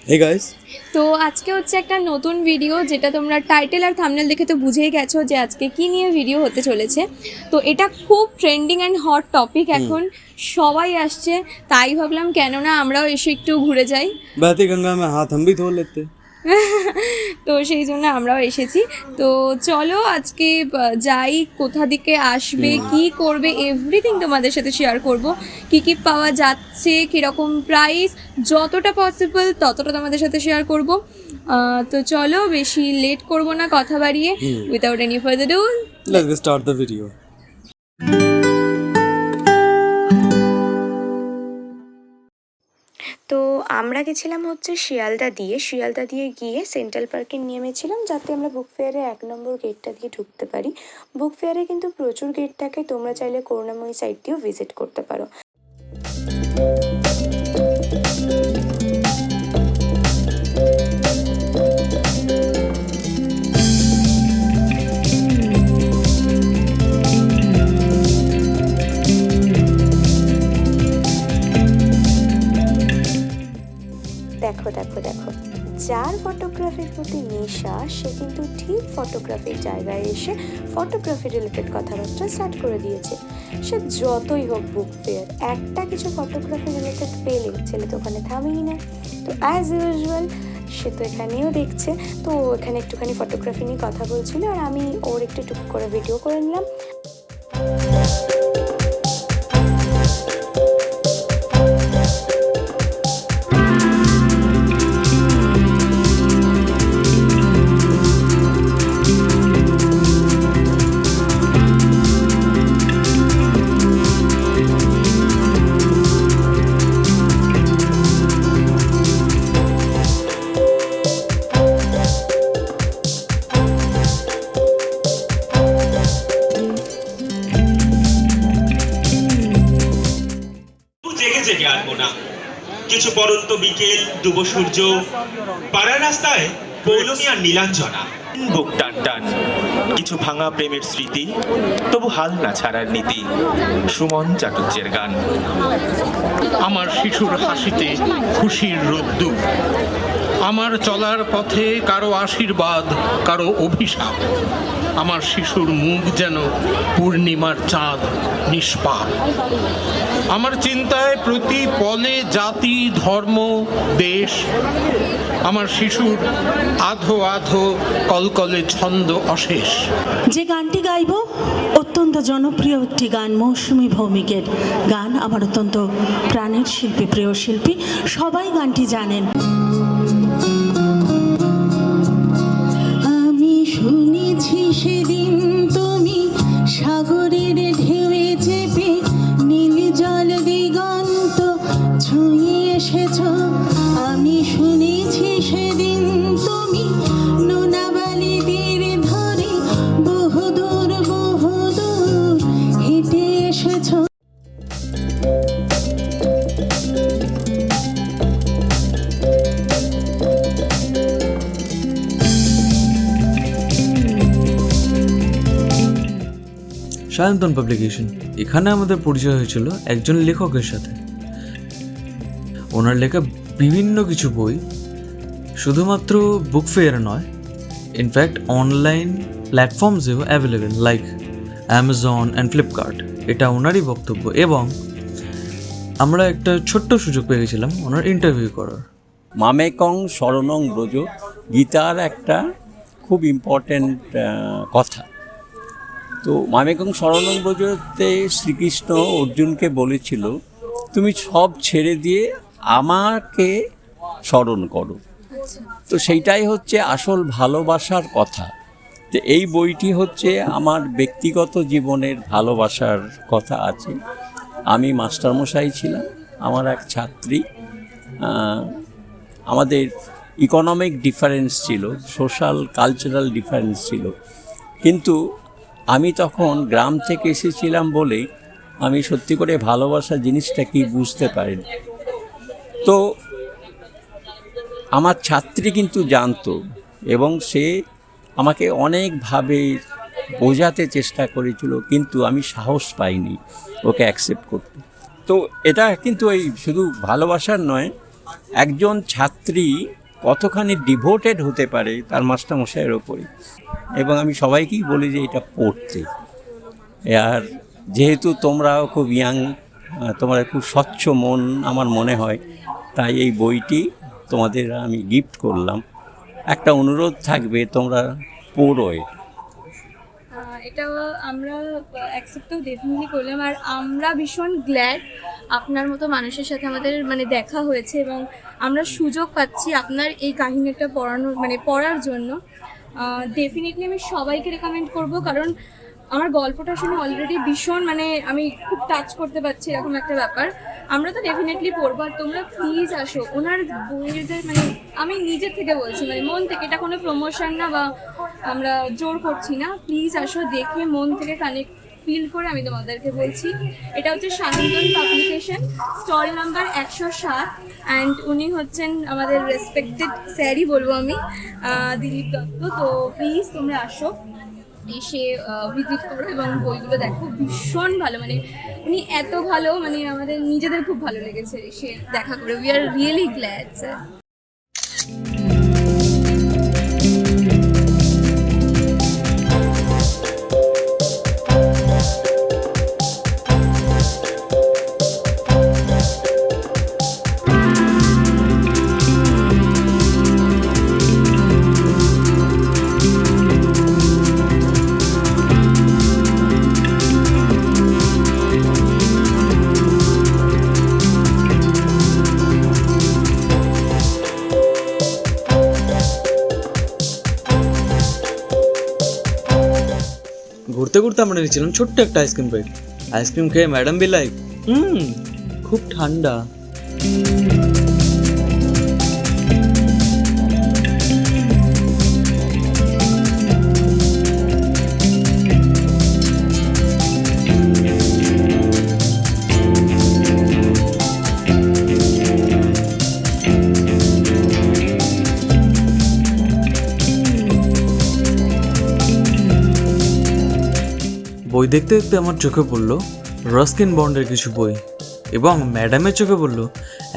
Hey guys, তো আজকে হচ্ছে একটা নতুন ভিডিও, যেটা তোমরা টাইটেল আর থাম্বনেল দেখে তো বুঝেই গেছো যে আজকে কি নিয়ে ভিডিও হতে চলেছে। তো এটা খুব ট্রেন্ডিং অ্যান্ড হট টপিক, এখন সবাই আসছে, তাই ভাবলাম কেন না আমরাও এসে একটু ঘুরে যাই। बहती गंगा में हाथ हम भी धो लेते। তো সেই জন্য আমরাও এসেছি। তো চলো আজকে যাই, কোথা দিকে আসবে, কি করবে, এভরিথিং তোমাদের সাথে শেয়ার করব। কি কি পাওয়া যাচ্ছে, কীরকম প্রাইস, যতটা পসিবল ততটা তোমাদের সাথে শেয়ার করব। তো চলো বেশি লেট করব না কথা বাড়িয়ে, without any further do Let's get start the video. তো আমরা গেছিলাম হচ্ছে শিয়ালদা দিয়ে গিয়ে সেন্ট্রাল পার্কে নেমেছিলাম, যাতে আমরা বুক ফেয়ারে 1 নম্বর গেটটা দিয়ে ঢুকতে পারি। বুক ফেয়ারে কিন্তু প্রচুর গেট থাকে, তোমরা চাইলে করুণাময়ী সাইট দিয়েও ভিজিট করতে পারো। দেখো দেখো দেখো, যার ফটোগ্রাফির প্রতি নেশা সে কিন্তু ঠিক ফটোগ্রাফির জায়গায় এসে ফটোগ্রাফি রিলেটেড কথাবার্তা স্টার্ট করে দিয়েছে। সে যতই হোক বুক ফেয়ার, একটা কিছু ফটোগ্রাফি রিলেটেড পেলে ছেলে তো ওখানে থামেই না। তো অ্যাজ ইউজুয়াল সে তো এখানেও দেখছে, তো এখানে একটুখানি ফটোগ্রাফি নিয়ে কথা বলছিল, আর আমি ওর একটু টুক করে ভিডিও করে নিলাম। জেগে জেগে আনবো না, কিছু পরন্ত বিকেল, ডুব সূর্য, পাড়ার রাস্তায় পৌলমী আর নীলাঞ্জনা, বুক টান টান, কিছু ভাঙা প্রেমের স্মৃতি, তবু হাল না ছাড়ার নীতি, সুমন চাটুর্যের গান। আমার শিশুর হাসিতে খুশির রোদ্দুর, আমার চলার পথে কারো আশীর্বাদ, কারো অভিশাপ। আমার শিশুর মুখ যেন পূর্ণিমার চাঁদ, নিষ্পাপ। আমার চিন্তায় প্রতি পলে জাতি, ধর্ম, দেশ। আমার শিশুর আধো আধো কলকলে ছন্দ অশেষ। যে গানটি গাইব অত্যন্ত জনপ্রিয় একটি গান, মৌসুমী ভৌমিকের গান। আমার অত্যন্ত প্রাণের শিল্পী, প্রিয় শিল্পী, সবাই গানটি জানেন। আমি শুনেছি সেদিন তুমি সাগরের ঢেউয়ে চেপে নীল জল দিগন্ত ছুঁয়ে এসেছ। আমি শুনেছি সেদিন তুমি নোনাবালি তীর ধরে বহুদূর বহুদূর হেঁটে এসেছ। সায়ন্তন পাবলিকেশন, এখানে আমাদের পরিচয় হয়েছিল একজন লেখকের সাথে। ওনার লেখা বিভিন্ন কিছু বই শুধুমাত্র বুক ফেয়ার নয়, ইনফ্যাক্ট অনলাইন প্ল্যাটফর্মসেও available, like Amazon and Flipkart. এটা ওনারই বক্তব্য, এবং আমরা একটা ছোট্ট সুযোগ পেয়ে গেছিলাম ওনার ইন্টারভিউ করার। মামেকং শরণং ব্রজ, গীতার একটা খুব ইম্পর্ট্যান্ট কথা। তো মামেকং শরণং ব্রজতে শ্রীকৃষ্ণ অর্জুনকে বলেছিল, তুমি সব ছেড়ে দিয়ে আমাকে স্মরণ করো। তো সেইটাই হচ্ছে আসল ভালোবাসার কথা। তো এই বইটি হচ্ছে আমার ব্যক্তিগত জীবনের ভালোবাসার কথা আছে। আমি মাস্টারমশাই ছিলাম, আমার এক ছাত্রী, আমাদের ইকোনমিক ডিফারেন্স ছিল, সোশ্যাল কালচারাল ডিফারেন্স ছিল, কিন্তু আমি তখন গ্রাম থেকে এসেছিলাম বলেই আমি সত্যি করে ভালোবাসা জিনিসটা কি বুঝতে পারিনি। তো আমার ছাত্রী কিন্তু জানতো, এবং সে আমাকে অনেকভাবে বোঝাতে চেষ্টা করেছিল, কিন্তু আমি সাহস পাইনি ওকে অ্যাকসেপ্ট করতে। তো এটা কিন্তু এই শুধু ভালোবাসার নয়, একজন ছাত্রী কতখানি ডিভোটেড হতে পারে তার মাস্টারমশাইয়ের ওপরে। এবং আমি সবাইকেই বলি যে এটা পড়তে। আর যেহেতু তোমরাও খুব ইয়াং, তোমরা খুব স্বচ্ছ মন আমার মনে হয়, তাই এই বইটি তোমাদের আমি গিফট করলাম। একটা অনুরোধ থাকবে, তোমরা পড়ো। এটা আমরা অ্যাকসেপ্টও ডেফিনেটলি করলাম, আর আমরা ভীষণ গ্ল্যাড আপনার মতো মানুষের সাথে আমাদের মানে দেখা হয়েছে এবং আমরা সুযোগ পাচ্ছি আপনার এই কাহিনীটা পড়ার জন্য। ডেফিনেটলি আমি সবাইকে রেকমেন্ড করব, কারণ আমার গল্পটা শুনে অলরেডি ভীষণ আমি খুব টাচ করতে পারছি এরকম একটা ব্যাপার। আমরা তো ডেফিনেটলি পড়বো, আর তোমরা প্লিজ আসো। ওনার বইয়ের যে আমি নিজের থেকে বলছি, মন থেকে, এটা কোনো প্রমোশন না বা আমরা জোর করছি না। প্লিজ আসো, দেখে মন থেকে কানেক্ট ফিল করে আমি তোমাদেরকে বলছি। এটা হচ্ছে Sayantan publication, stall number 107, and উনি হচ্ছেন আমাদের রেসপেক্টেড স্যারই বলবো আমি, দিলীপ দত্ত। তো প্লিজ তোমরা আসো, এসে ভিজিট করো এবং বইগুলো দেখো। ভীষণ ভালো, উনি এত ভালো, আমাদের নিজেদের খুব ভালো লেগেছে এসে দেখা করে। We are really glad sir. ঘুরতে ঘুরতে আমরা নিয়েছিলাম ছোট্ট একটা আইসক্রিম বাইট। আইসক্রিম খেয়ে ম্যাডাম বি লাইক, খুব ঠান্ডা। বই দেখতে দেখতে আমার চোখে পড়লো রাস্কিন বন্ডের কিছু বই, এবং ম্যাডামের চোখে পড়লো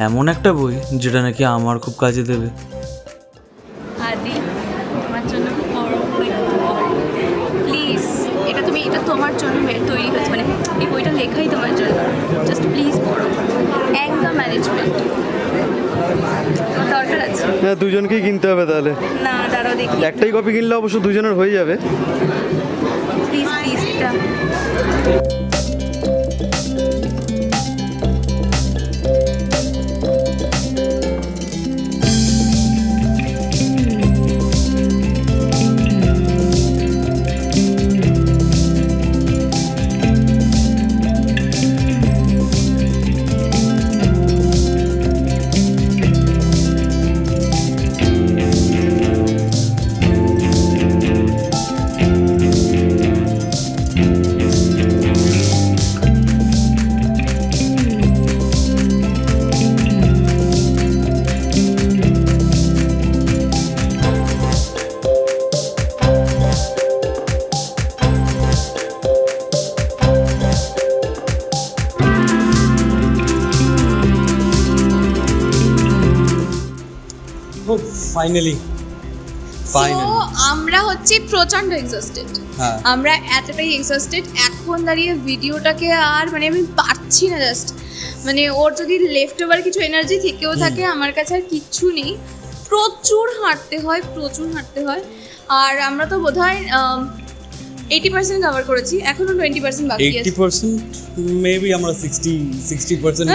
এমন একটা বই যেটা নাকি আমার খুব কাজে দেবে। আদি, তোমার জন্য প্লিজ, এটা তোমার জন্য তৈরি হয়েছে, এই বইটা লেখাই তোমার জন্য। জাস্ট প্লিজ পড়ো। অ্যাঙ্গার ম্যানেজমেন্ট দরকার আছে। হ্যাঁ, দুজনকেই কিনতে হবে তাহলে। না, দাঁড়াও দেখি। একটাই কপি কিনলে অবশ্য দুজনের হয়ে যাবে। প্লিজ এটা ফাইনালি আমরা হচ্ছে প্রচন্ড এক্সস্টেড। আমরা এতটাই এক্সস্টেড, এখন দাঁড়িয়ে ভিডিওটাকে আর আমি পারছি না। জাস্ট ওর যদি লেফট ওভার কিছু এনার্জি থেকেও থাকে, আমার কাছে আর কিচ্ছু নেই। প্রচুর হাঁটতে হয়। আর আমরা তো বোধহয় 80% কভার করেছি, এখনো 20% বাকি আছে। 80% মেবি আমরা 60%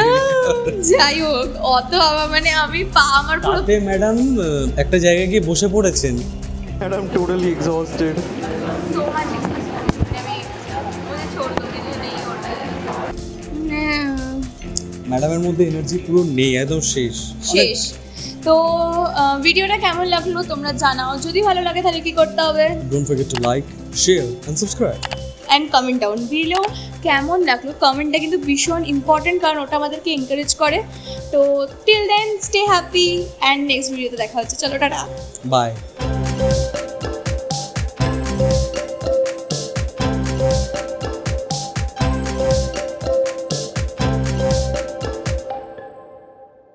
যাই হোক, অত আমি আমার পুরো ম্যাডাম একটা জায়গায় গিয়ে বসে পড়েছেন। Madam totally exhausted. ম্যাডামের মধ্যে এনার্জি পুরো নেই, একদম শেষ। তো ভিডিওটা কেমন লাগলো তোমরা জানাও। যদি ভালো লাগে তাহলে কি করতে হবে? Don't forget to like, share and subscribe and comment down below কেমন লাগলো। কমেন্টটা কিন্তু ভীষণ ইম্পর্টেন্ট, কারণ ওটা আমাদেরকে এনকারেজ করে। তো till then stay happy, and next ভিডিওতে দেখা হচ্ছে। চলো টাটা, বাই।